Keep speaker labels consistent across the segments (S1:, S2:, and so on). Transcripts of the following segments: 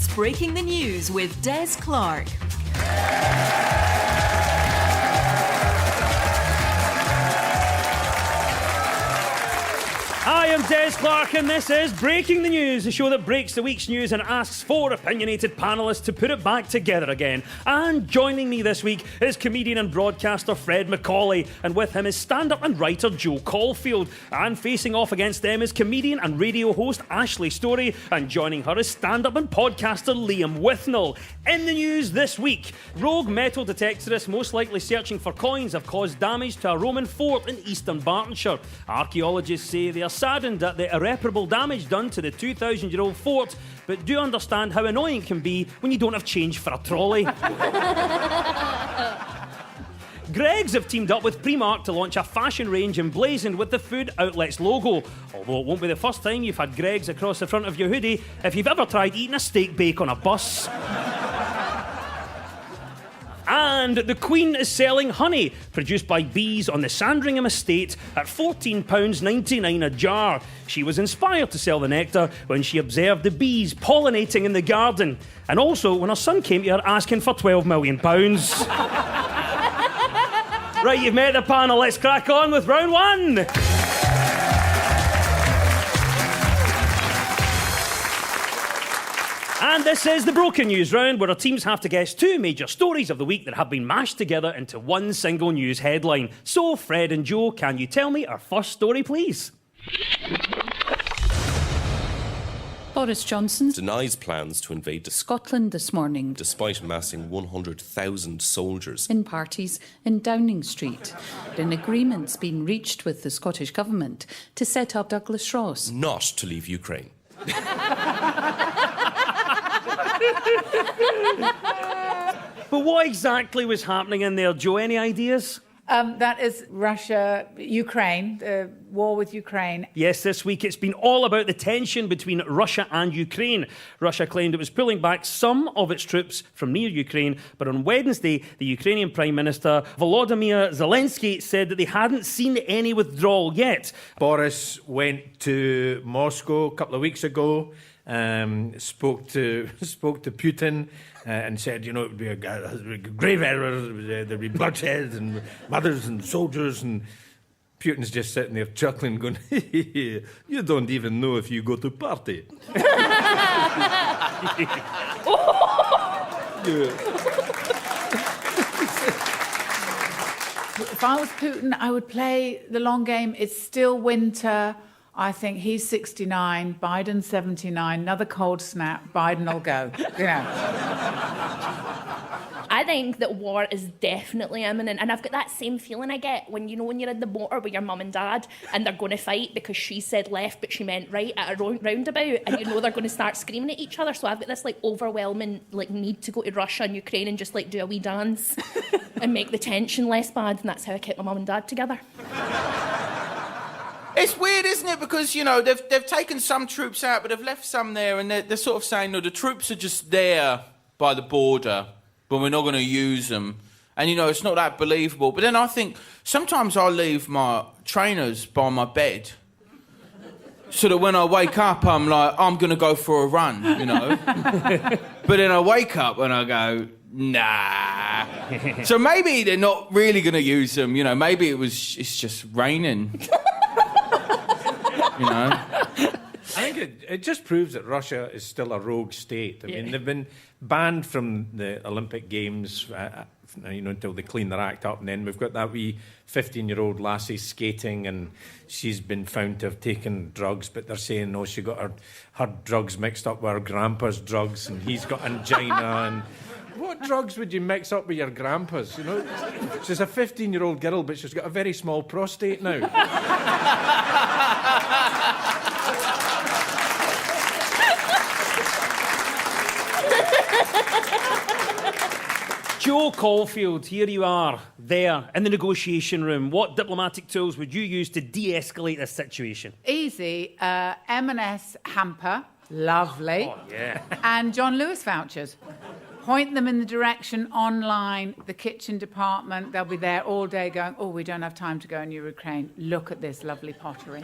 S1: It's Breaking the News with Des Clark.
S2: Hi, I'm Des Clark and this is Breaking the News, the show that breaks the week's news and asks four opinionated panellists to put it back together again. And joining me this week is comedian and broadcaster Fred Macaulay, and with him is stand-up and writer Joe Caulfield. And facing off against them is comedian and radio host Ashley Storey, and joining her is stand-up and podcaster Liam Withnell. In the news this week, rogue metal detectorists most likely searching for coins have caused damage to a Roman fort in eastern Bartonshire. Archaeologists say they are saddened at the irreparable damage done to the 2,000-year-old fort, but do understand how annoying it can be when you don't have change for a trolley. Greggs have teamed up with Primark to launch a fashion range emblazoned with the Food Outlets logo. Although it won't be the first time you've had Greggs across the front of your hoodie if you've ever tried eating a steak bake on a bus. And the Queen is selling honey produced by bees on the Sandringham estate at £14.99 a jar. She was inspired to sell the nectar when she observed the bees pollinating in the garden, and also when her son came to her asking for £12 million. Right, you've met the panel. Let's crack on with round one. And this is the Broken News round, where our teams have to guess two major stories of the week that have been mashed together into one single news headline. So, Fred and Joe, can you tell me our first story, please?
S3: Boris Johnson
S4: denies plans to invade
S3: Scotland this morning,
S4: despite amassing 100,000 soldiers
S3: in parties in Downing Street. An agreement's been reached with the Scottish Government to set up Douglas Ross.
S4: not to leave Ukraine.
S2: But what exactly was happening in there, Joe? Any ideas?
S5: That is Russia, Ukraine, the war with Ukraine.
S2: Yes, this week it's been all about the tension between Russia and Ukraine. Russia claimed it was pulling back some of its troops from near Ukraine, but on Wednesday, the Ukrainian Prime Minister Volodymyr Zelensky said that they hadn't seen any withdrawal yet.
S6: Boris went to Moscow a couple of weeks ago, spoke to Putin and said, you know, it would be a grave error, there'd be bloodshed and mothers and soldiers, and Putin's just sitting there chuckling, going, you don't even know if you go to party.
S5: If I was Putin, I would play the long game. It's still winter. I think he's 69, Biden's 79, another cold snap, Biden will go, you know.
S7: I think that war is definitely imminent, and I've got that same feeling I get when you're in the motor with your mum and dad and they're going to fight because she said left but she meant right at a roundabout, and you know they're going to start screaming at each other. So I've got this overwhelming need to go to Russia and Ukraine and just do a wee dance and make the tension less bad, and that's how I kept my mum and dad together.
S8: It's weird, isn't it? Because, you know, they've taken some troops out, but they've left some there, and they're sort of saying, no, the troops are just there by the border, but we're not going to use them. And, you know, it's not that believable. But then I think sometimes I leave my trainers by my bed so that when I wake up, I'm like, I'm going to go for a run, you know. But then I wake up and I go, nah. So maybe they're not really going to use them, you know. Maybe it's just raining. You know?
S6: I think it just proves that Russia is still a rogue state. I mean, they've been banned from the Olympic Games, until they clean their act up. And then we've got that wee 15-year-old lassie skating, and she's been found to have taken drugs, but they're saying, no, she got her drugs mixed up with her grandpa's drugs, and he's got angina. And what drugs would you mix up with your grandpa's? You know, she's a 15-year-old girl, but she's got a very small prostate now.
S2: Joe Caulfield, here you are, there, in the negotiation room. What diplomatic tools would you use to de-escalate this situation?
S5: Easy, M&S hamper, lovely,
S2: Oh, yeah.
S5: and John Lewis vouchers. Point them in the direction online, the kitchen department. They'll be there all day going, oh, we don't have time to go in Ukraine. Look at this lovely pottery.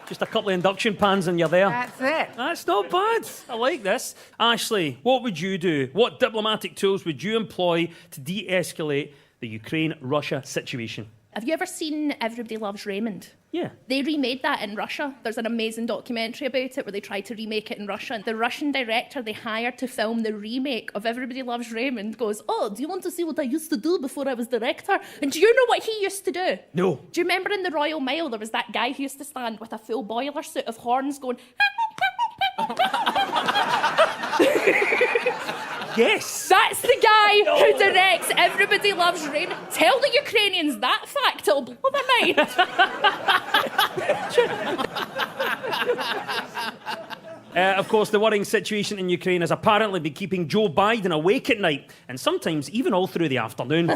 S2: Just a couple of induction pans and you're there.
S5: That's it.
S2: That's not bad. I like this. Ashley, what would you do? What diplomatic tools would you employ to de-escalate the Ukraine-Russia situation?
S7: Have you ever seen Everybody Loves Raymond?
S2: Yeah.
S7: They remade that in Russia. There's an amazing documentary about it where they tried to remake it in Russia. The Russian director they hired to film the remake of Everybody Loves Raymond goes, "Oh, do you want to see what I used to do before I was director?" And do you know what he used to do?
S2: No.
S7: Do you remember in the Royal Mile there was that guy who used to stand with a full boiler suit of horns going...
S2: Yes.
S7: That's the guy who directs Everybody Loves Raymond. Tell the Ukrainians that fact, it'll blow their mind.
S2: Of course, the worrying situation in Ukraine has apparently been keeping Joe Biden awake at night, and sometimes even all through the afternoon.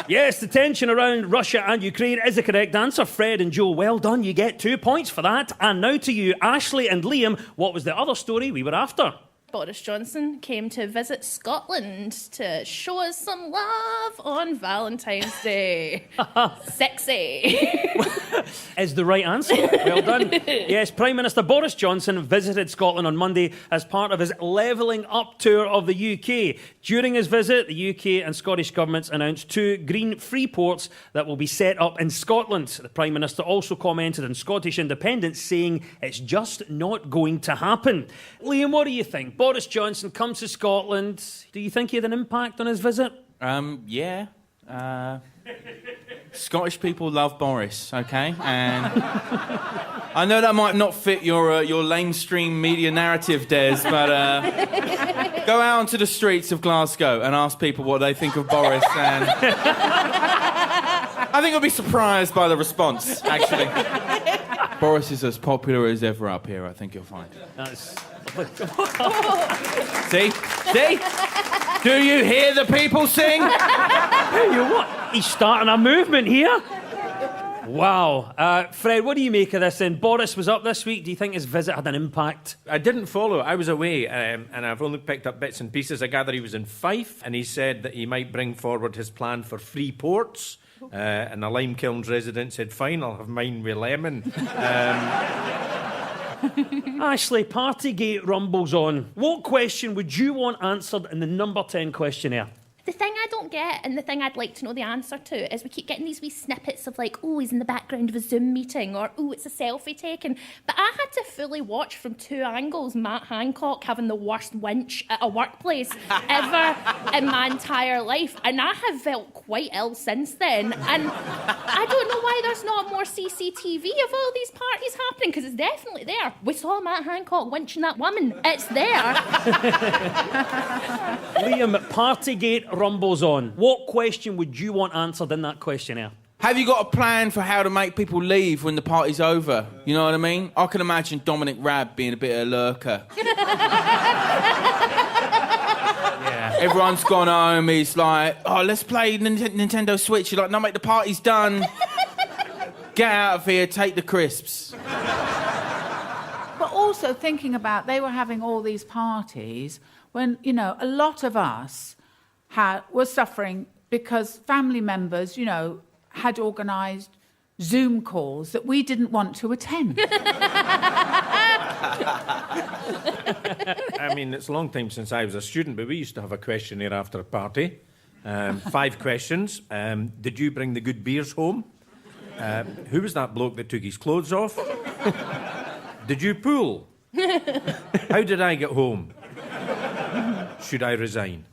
S2: Yes, the tension around Russia and Ukraine is the correct answer. Fred and Joe, well done. You get 2 points for that. And now to you, Ashley and Liam. What was the other story we were after?
S7: Boris Johnson came to visit Scotland to show us some love on Valentine's Day. Sexy.
S2: Is the right answer. Well done. Yes, Prime Minister Boris Johnson visited Scotland on Monday as part of his Levelling Up tour of the UK. During his visit, the UK and Scottish governments announced 2 green free ports that will be set up in Scotland. The Prime Minister also commented on Scottish independence, saying it's just not going to happen. Liam, what do you think? Boris Johnson comes to Scotland. Do you think he had an impact on his visit?
S8: Yeah. Scottish people love Boris, okay? And I know that might not fit your lamestream media narrative, Des, but go out onto the streets of Glasgow and ask people what they think of Boris, and I think you'll be surprised by the response, actually. Boris is as popular as ever up here, I think you'll find.
S2: That's...
S8: See? See? Do you hear the people sing?
S2: You what? He's starting a movement here. Wow. Fred, what do you make of this then? Boris was up this week. Do you think his visit had an impact?
S6: I didn't follow. I was away, and I've only picked up bits and pieces. I gather he was in Fife, and he said that he might bring forward his plan for free ports. And a Limekilns resident said, "Fine, I'll have mine with lemon."
S2: Ashley, Partygate rumbles on. What question would you want answered in the number 10 questionnaire?
S7: The thing I don't get, and the thing I'd like to know the answer to, is we keep getting these wee snippets of like, oh, he's in the background of a Zoom meeting, or oh, it's a selfie taken. But I had to fully watch from 2 angles Matt Hancock having the worst winch at a workplace ever in my entire life. And I have felt quite ill since then. And I don't know why there's not more CCTV of all these parties happening, because it's definitely there. We saw Matt Hancock winching that woman. It's there.
S2: Liam, Partygate rumbles on. What question would you want answered in that questionnaire?
S8: Have you got a plan for how to make people leave when the party's over? You know what I mean? I can imagine Dominic Raab being a bit of a lurker. Yeah. Everyone's gone home. He's like, oh, let's play Nintendo Switch. You're like, no, mate, the party's done. Get out of here, take the crisps.
S5: But also thinking about, they were having all these parties when, you know, a lot of us were suffering because family members, you know, had organised Zoom calls that we didn't want to attend.
S6: I mean, it's a long time since I was a student, but we used to have a questionnaire after a party. 5 questions. Did you bring the good beers home? Who was that bloke that took his clothes off? Did you pool? How did I get home? Should I resign?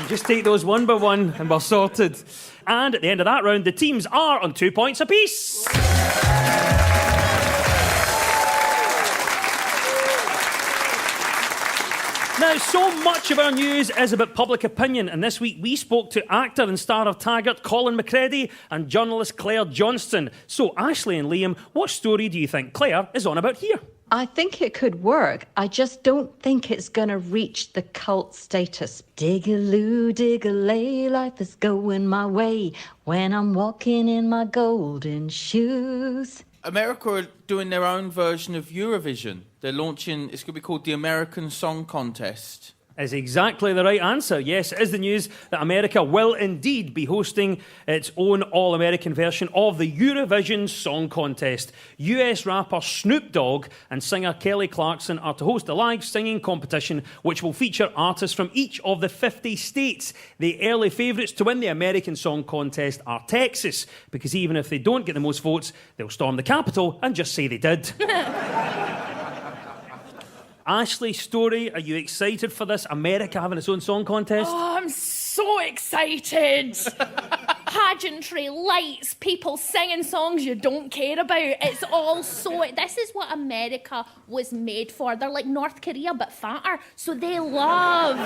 S2: Just take those one by one and we're sorted. And at the end of that round, the teams are on 2 points apiece. Now, so much of our news is about public opinion, and this week we spoke to actor and star of Taggart, Colin McCready, and journalist Claire Johnston. So, Ashley and Liam, what story do you think Claire is on about here?
S9: I think it could work. I just don't think it's going to reach the cult status. Dig-a-loo, dig-a-lay, life is going my way when I'm walking in my golden shoes.
S8: America are doing their own version of Eurovision. They're launching, it's going to be called the American Song Contest.
S2: is exactly the right answer. Yes, it is the news that America will indeed be hosting its own all-American version of the Eurovision Song Contest. US rapper Snoop Dogg and singer Kelly Clarkson are to host a live singing competition which will feature artists from each of the 50 states. The early favourites to win the American Song Contest are Texas, because even if they don't get the most votes, they'll storm the Capitol and just say they did. Ashley Story, are you excited for this? America having its own song contest?
S7: Oh, I'm so excited. Pageantry, lights, people singing songs you don't care about. It's all so... This is what America was made for. They're like North Korea, but fatter. So they love...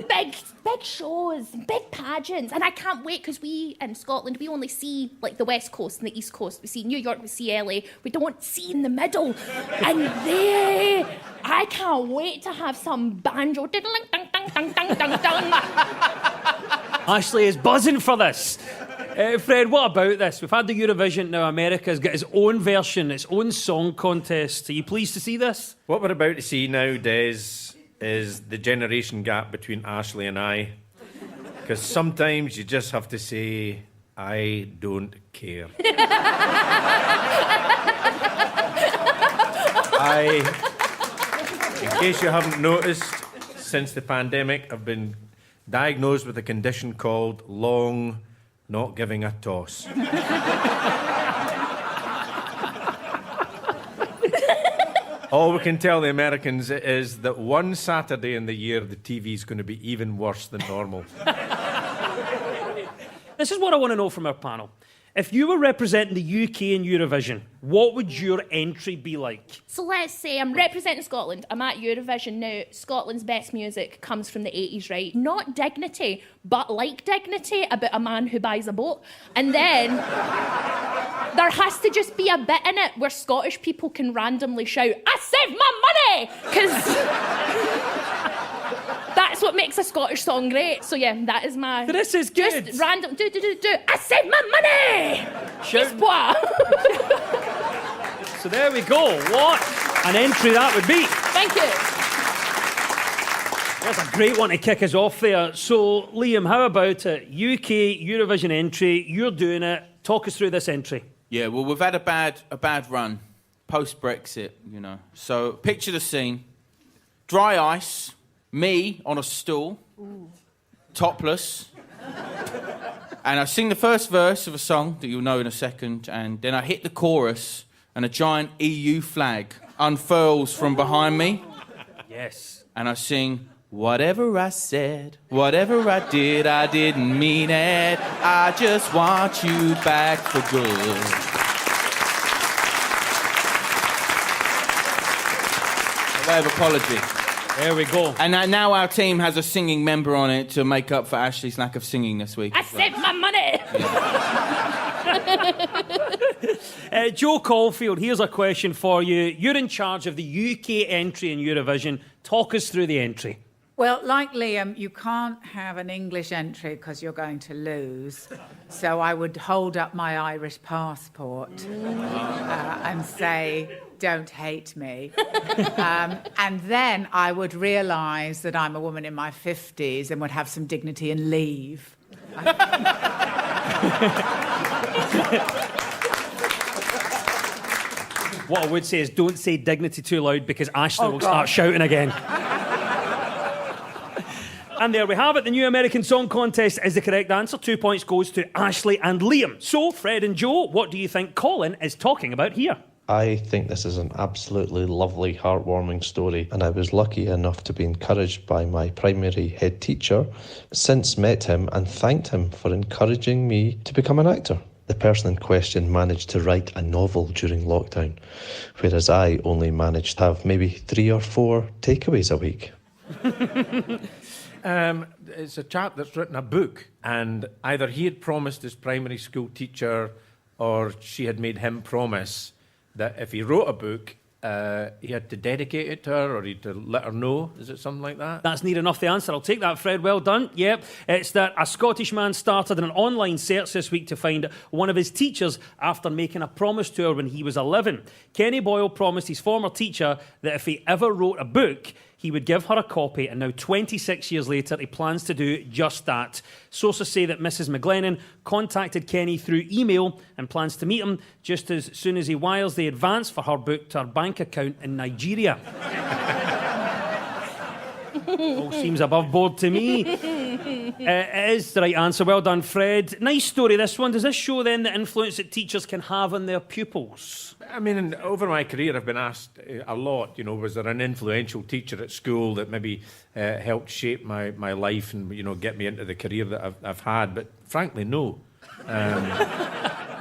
S7: big shows, big pageants, and I can't wait because we in Scotland we only see like the West Coast and the East Coast. We see New York, we see LA. We don't see in the middle, and I can't wait to have some banjo.
S2: Ashley is buzzing for this. Fred, what about this? We've had the Eurovision, now America's got its own version, its own song contest. Are you pleased to see this?
S6: What we're about to see now, Des, is the generation gap between Ashley and I. Because sometimes you just have to say, I don't care. In case you haven't noticed, since the pandemic, I've been diagnosed with a condition called long not giving a toss. All we can tell the Americans is that one Saturday in the year, the TV's going to be even worse than normal.
S2: This is what I want to know from our panel. If you were representing the UK in Eurovision, what would your entry be like?
S7: So let's say I'm representing Scotland. I'm at Eurovision now. Scotland's best music comes from the 80s, right? Not Dignity, but like Dignity, about a man who buys a boat. And then there has to just be a bit in it where Scottish people can randomly shout, I saved my money! Because that's what makes a Scottish song great. So yeah, that is my...
S2: This is good.
S7: Just random, do. I saved my money!
S2: Shout. So there we go. What an entry that would be.
S7: Thank you.
S2: That's a great one to kick us off there. So, Liam, how about it? UK Eurovision entry. You're doing it. Talk us through this entry.
S8: Yeah, well, we've had a bad run post-Brexit, you know. So picture the scene. Dry ice, me on a stool, topless, and I sing the first verse of a song that you'll know in a second, and then I hit the chorus, and a giant EU flag unfurls from behind me.
S2: Yes.
S8: And I sing, whatever I said, whatever I didn't mean it. I just want you back for good. A way of apology.
S2: There we go.
S8: And now our team has a singing member on it to make up for Ashley's lack of singing this week.
S7: I saved my money!
S2: Joe Caulfield, here's a question for you. You're in charge of the UK entry in Eurovision. Talk us through the entry.
S5: Well, like Liam, you can't have an English entry because you're going to lose. So I would hold up my Irish passport and say, don't hate me. And then I would realise that I'm a woman in my 50s and would have some dignity and leave.
S2: What I would say is don't say dignity too loud because Ashley will start shouting again. And there we have it. The new American Song Contest is the correct answer. 2 points goes to Ashley and Liam. So, Fred and Joe, what do you think Colin is talking about here?
S10: I think this is an absolutely lovely, heartwarming story, and I was lucky enough to be encouraged by my primary head teacher, since met him and thanked him for encouraging me to become an actor. The person in question managed to write a novel during lockdown, whereas I only managed to have maybe 3 or 4 takeaways a week.
S6: It's a chap that's written a book, and either he had promised his primary school teacher or she had made him promise that if he wrote a book, he had to dedicate it to her or he had to let her know. Is it something like that?
S2: That's near enough the answer. I'll take that, Fred. Well done. Yep. It's that a Scottish man started an online search this week to find one of his teachers after making a promise to her when he was 11. Kenny Boyle promised his former teacher that if he ever wrote a book, he would give her a copy, and now 26 years later, he plans to do just that. Sources say that Mrs. McGlennon contacted Kenny through email and plans to meet him just as soon as he wires the advance for her book to her bank account in Nigeria. All seems above board to me. It is the right answer. Well done, Fred. Nice story, this one. Does this show then the influence that teachers can have on their pupils?
S6: I mean, over my career, I've been asked a lot, you know, was there an influential teacher at school that maybe helped shape my life and, you know, get me into the career that I've had? But frankly, no. But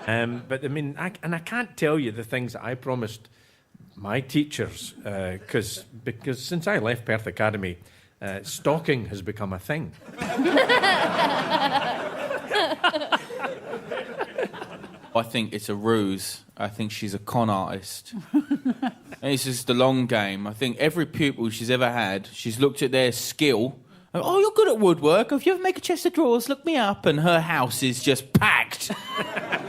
S6: I mean, I can't tell you the things that I promised my teachers, because since I left Perth Academy, stalking has become a thing.
S8: I think it's a ruse. I think she's a con artist. And it's just the long game. I think every pupil she's ever had, she's looked at their skill. Oh, you're good at woodwork. If you ever make a chest of drawers, look me up. And her house is just packed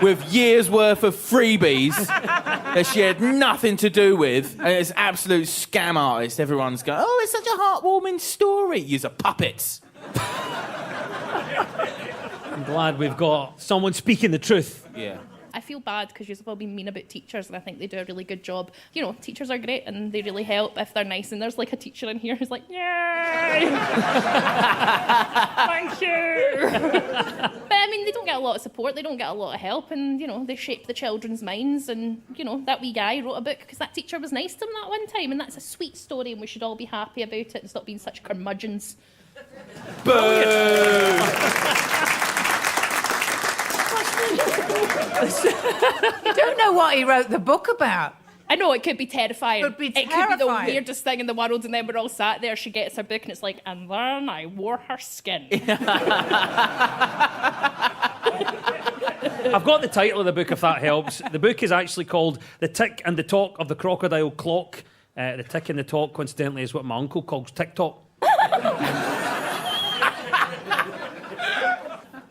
S8: with years' worth of freebies that she had nothing to do with. And it's absolute scam artist. Everyone's going, oh, it's such a heartwarming story. You're puppets.
S2: I'm glad we've got someone speaking the truth.
S7: Yeah. I feel bad because you've all been mean about teachers, and I think they do a really good job. You know, teachers are great and they really help if they're nice. And there's like a teacher in here who's like, yay! Thank you! But I mean, they don't get a lot of support, they don't get a lot of help, and, you know, they shape the children's minds. And, you know, that wee guy wrote a book because that teacher was nice to him that one time, and that's a sweet story, and we should all be happy about it and stop being such curmudgeons.
S8: Boo!
S5: You don't know what he wrote the book about.
S7: I know, it could be terrifying.
S5: It could be
S7: It could be the
S5: terrifying.
S7: weirdest thing in the world, and then we're all sat there, she gets her book, and it's like, and then I wore her skin.
S2: I've got the title of the book, if that helps. The book is actually called The Tick and the Talk of the Crocodile Clock. The tick and the talk, coincidentally, is what my uncle calls TikTok.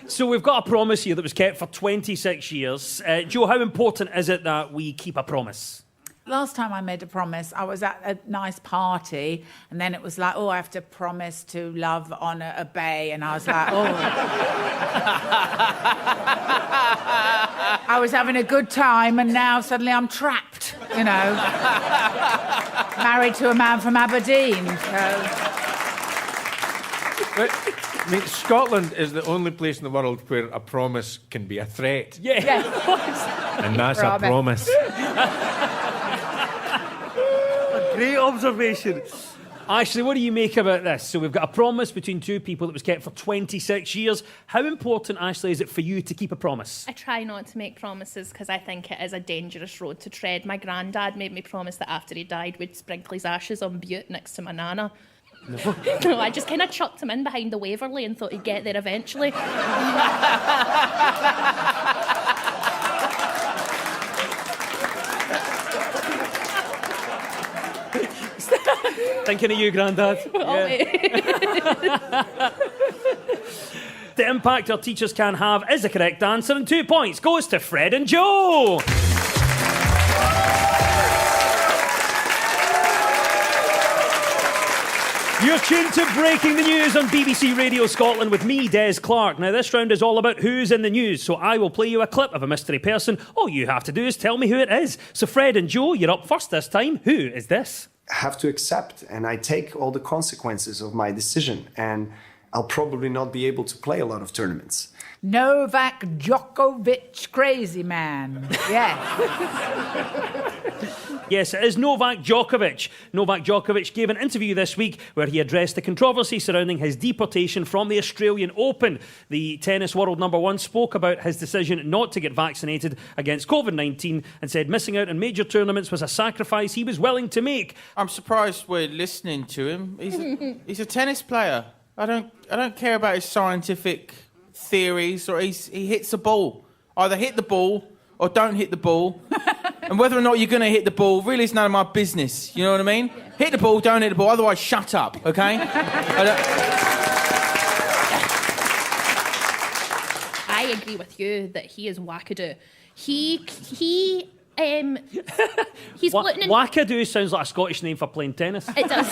S2: So we've got a promise here that was kept for 26 years. Joe, how important is it that we keep a promise?
S5: Last time I made a promise, I was at a nice party, and then it was like, oh, I have to promise to love, honour, obey, and I was like, oh. I was having a good time, and now suddenly I'm trapped, you know, married to a man from Aberdeen.
S6: But, I mean, Scotland is the only place in the world where a promise can be a threat.
S2: Yeah.
S5: Yes.
S6: And that's a promise.
S2: Great observation. Ashley, what do you make about this? So we've got a promise between two people that was kept for 26 years. How important, Ashley, is it for you to keep a promise?
S7: I try not to make promises because I think it is a dangerous road to tread. My granddad made me promise that after he died, we'd sprinkle his ashes on Butte next to my nana. No, I just kind of chucked him in behind the Waverley and thought he'd get there eventually.
S2: Thinking of you, Grandad. Yeah. The impact our teachers can have is the correct answer, and 2 points goes to Fred and Joe. You're tuned to Breaking the News on BBC Radio Scotland with me, Des Clark. Now, this round is all about who's in the news, so I will play you a clip of a mystery person. All you have to do is tell me who it is. So, Fred and Joe, you're up first this time. Who is this?
S11: I have to accept, and I take all the consequences of my decision, and I'll probably not be able to play a lot of tournaments.
S5: Novak Djokovic, crazy man. Yes.
S2: Yes, it is Novak Djokovic. Novak Djokovic gave an interview this week where he addressed the controversy surrounding his deportation from the Australian Open. The tennis world number one spoke about his decision not to get vaccinated against COVID-19 and said missing out on major tournaments was a sacrifice he was willing to make.
S8: I'm surprised we're listening to him. He's a tennis player. I don't care about his scientific theories, or he hits a ball. Either hit the ball or don't hit the ball. And whether or not you're going to hit the ball really is none of my business. You know what I mean? Yeah. Hit the ball, don't hit the ball. Otherwise, shut up, okay?
S7: I agree with you that he is wackadoo. He's
S2: Wackadoo sounds like a Scottish name for playing tennis.
S7: It does.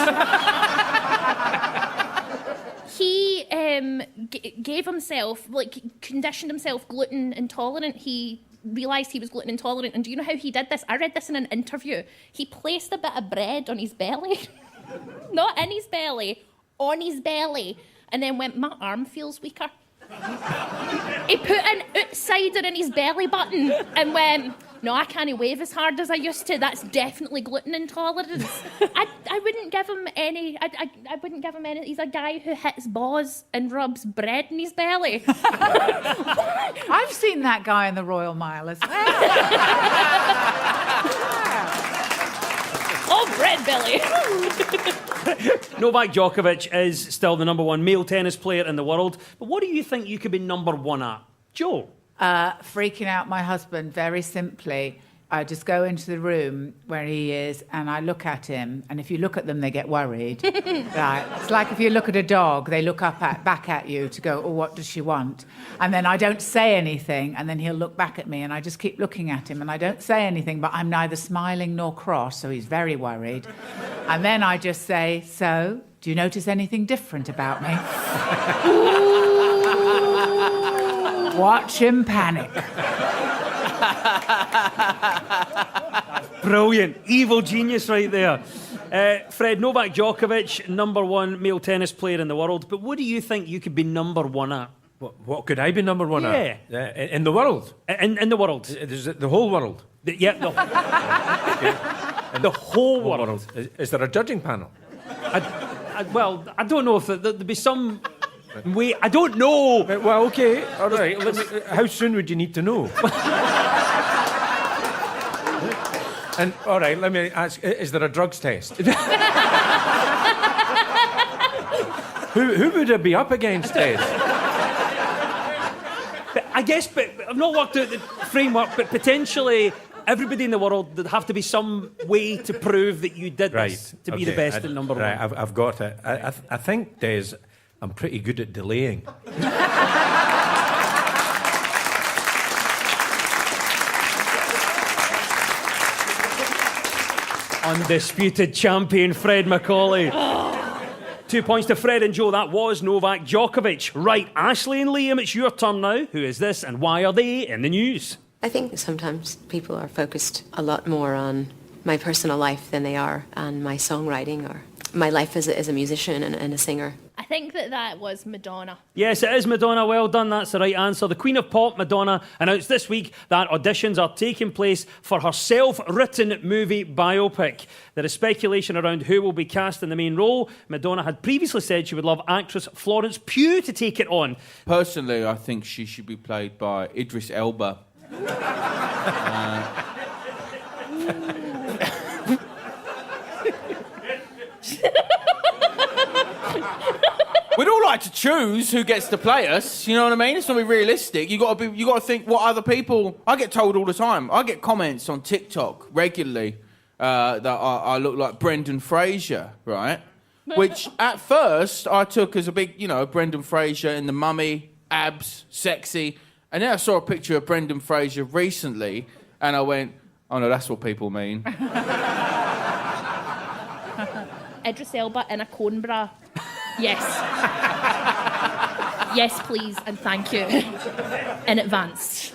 S7: gave himself, like, conditioned himself gluten intolerant. He realised he was gluten intolerant. And do you know how he did this? I read this in an interview. He placed a bit of bread on his belly. Not in his belly, on his belly. And then went, my arm feels weaker. He put an outsider in his belly button and went, no, I can't wave as hard as I used to. That's definitely gluten intolerance. I wouldn't give him any. I wouldn't give him any. He's a guy who hits balls and rubs bread in his belly.
S5: I've seen that guy in the Royal Mile as well.
S7: Oh, bread belly.
S2: Novak Djokovic is still the number one male tennis player in the world. But what do you think you could be number one at? Joe?
S5: Freaking out my husband, very simply. I just go into the room where he is and I look at him, and if you look at them, they get worried. Right? It's like if you look at a dog, they look back at you to go, oh, what does she want? And then I don't say anything, and then he'll look back at me, and I just keep looking at him, and I don't say anything, but I'm neither smiling nor cross, so he's very worried. And then I just say, so, do you notice anything different about me? Watch him panic.
S2: Brilliant. Evil genius right there. Fred, Novak Djokovic, number one male tennis player in the world. But what do you think you could be number one at?
S6: What could I be number one at? In the world?
S2: In the world.
S6: Is it the whole world?
S2: The whole world.
S6: Is there a judging panel?
S2: Well, I don't know if there'd be some... Wait, I don't know.
S6: Well, okay, all right. How soon would you need to know? And all right, let me ask: is there a drugs test? Who would it be up against, Des?
S2: I guess, but I've not worked out the framework. But potentially, everybody in the world, there'd have to be some way to prove that you did this to be the best at number one.
S6: Right, I've got it. I think, Des, I'm pretty good at delaying.
S2: Undisputed champion Fred Macaulay. 2 points to Fred and Joe. That was Novak Djokovic. Right, Ashley and Liam, it's your turn now. Who is this and why are they in the news?
S12: I think sometimes people are focused a lot more on my personal life than they are on my songwriting or my life as a musician and a singer.
S7: I think that was Madonna.
S2: Yes, it is Madonna. Well done. That's the right answer. The Queen of Pop, Madonna, announced this week that auditions are taking place for her self-written movie biopic. There is speculation around who will be cast in the main role. Madonna had previously said she would love actress Florence Pugh to take it on.
S8: Personally, I think she should be played by Idris Elba. We'd all like to choose who gets to play us. You know what I mean? It's not realistic. You got to think what other people. I get told all the time. I get comments on TikTok regularly that I look like Brendan Fraser, right? Which at first I took as a big, Brendan Fraser in The Mummy, abs, sexy, and then I saw a picture of Brendan Fraser recently, and I went, "Oh no, that's what people mean."
S7: Idris Elba in a cone bra. Yes. Yes, please, and thank you in advance.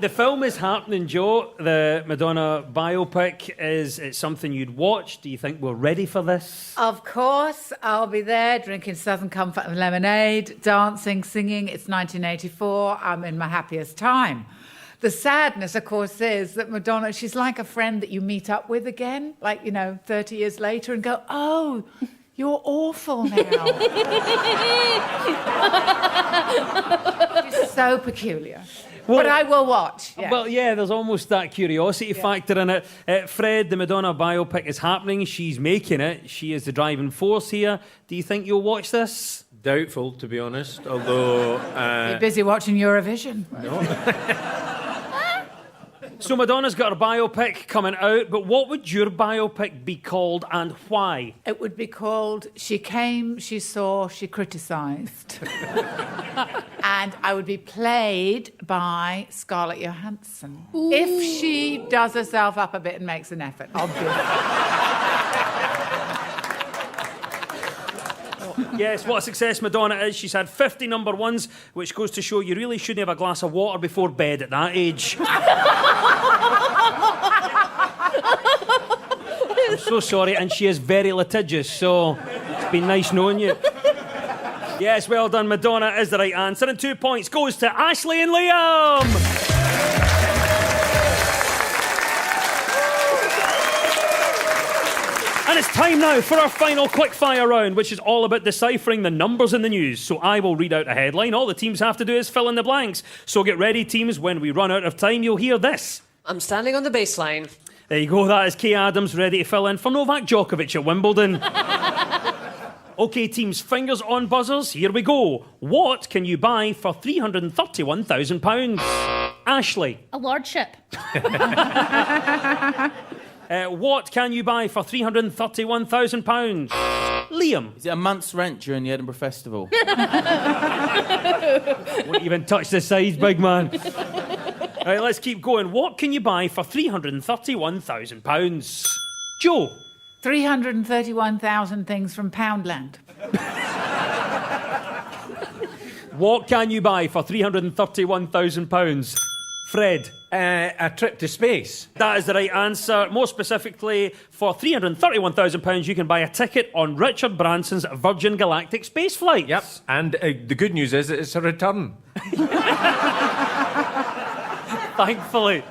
S2: The film is happening, Joe. The Madonna biopic. Is it something you'd watch? Do you think we're ready for this?
S5: Of course, I'll be there drinking Southern Comfort and lemonade, dancing, singing. It's 1984. I'm in my happiest time. The sadness, of course, is that Madonna, she's like a friend that you meet up with again, 30 years later and go, oh, you're awful now. She's so peculiar. Well, but I will watch. Yeah.
S2: Well, yeah, there's almost that curiosity factor in it. Fred, the Madonna biopic is happening. She's making it. She is the driving force here. Do you think you'll watch this?
S6: Doubtful, to be honest, although...
S5: You're busy watching Eurovision.
S6: No.
S2: So Madonna's got her biopic coming out, but what would your biopic be called and why?
S5: It would be called She Came, She Saw, She Criticised. And I would be played by Scarlett Johansson. Ooh. If she does herself up a bit and makes an effort, obviously.
S2: Yes, what a success Madonna is. She's had 50 number ones, which goes to show you really shouldn't have a glass of water before bed at that age. I'm so sorry, and she is very litigious, so it's been nice knowing you. Yes, well done. Madonna is the right answer, and 2 points goes to Ashley and Liam. And it's time now for our final quickfire round, which is all about deciphering the numbers in the news. So I will read out a headline. All the teams have to do is fill in the blanks. So get ready, teams. When we run out of time, you'll hear this.
S13: I'm standing on the baseline.
S2: There you go. That is Kay Adams ready to fill in for Novak Djokovic at Wimbledon. OK, teams, fingers on buzzers. Here we go. What can you buy for £331,000? Ashley.
S7: A lordship.
S2: What can you buy for £331,000? Liam.
S8: Is it a month's rent during the Edinburgh Festival?
S2: Won't even touch the sides, big man. Right, let's keep going. What can you buy for £331,000? Joe.
S5: 331,000 things from Poundland.
S2: What can you buy for £331,000? Fred.
S6: A trip to space.
S2: That is the right answer. More specifically, for £331,000, you can buy a ticket on Richard Branson's Virgin Galactic space flight.
S6: Yep. And the good news is that it's a return.
S2: Thankfully.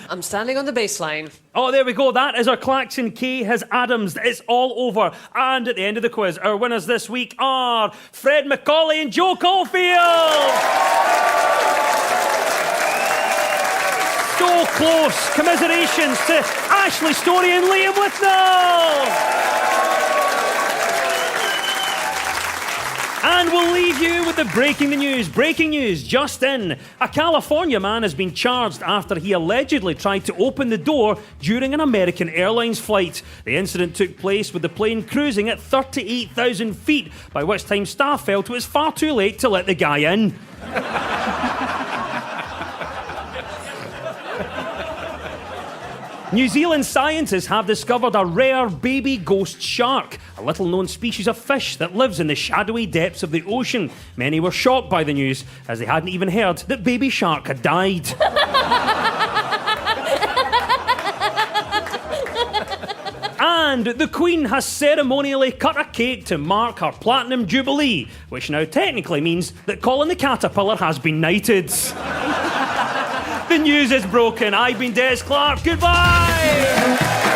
S13: I'm standing on the baseline.
S2: Oh, there we go. That is our Claxon. Kay has Adams. It's all over. And at the end of the quiz, our winners this week are Fred Macaulay and Joe Caulfield. So close. Commiserations to Ashley Storey and Liam Withnell. And we'll leave you with the breaking the news. Breaking news just in. A California man has been charged after he allegedly tried to open the door during an American Airlines flight. The incident took place with the plane cruising at 38,000 feet, by which time staff felt it was far too late to let the guy in. New Zealand scientists have discovered a rare baby ghost shark, a little-known species of fish that lives in the shadowy depths of the ocean. Many were shocked by the news, as they hadn't even heard that baby shark had died. And the Queen has ceremonially cut a cake to mark her Platinum Jubilee, which now technically means that Colin the Caterpillar has been knighted. The news is broken. I've been Des Clark. Goodbye!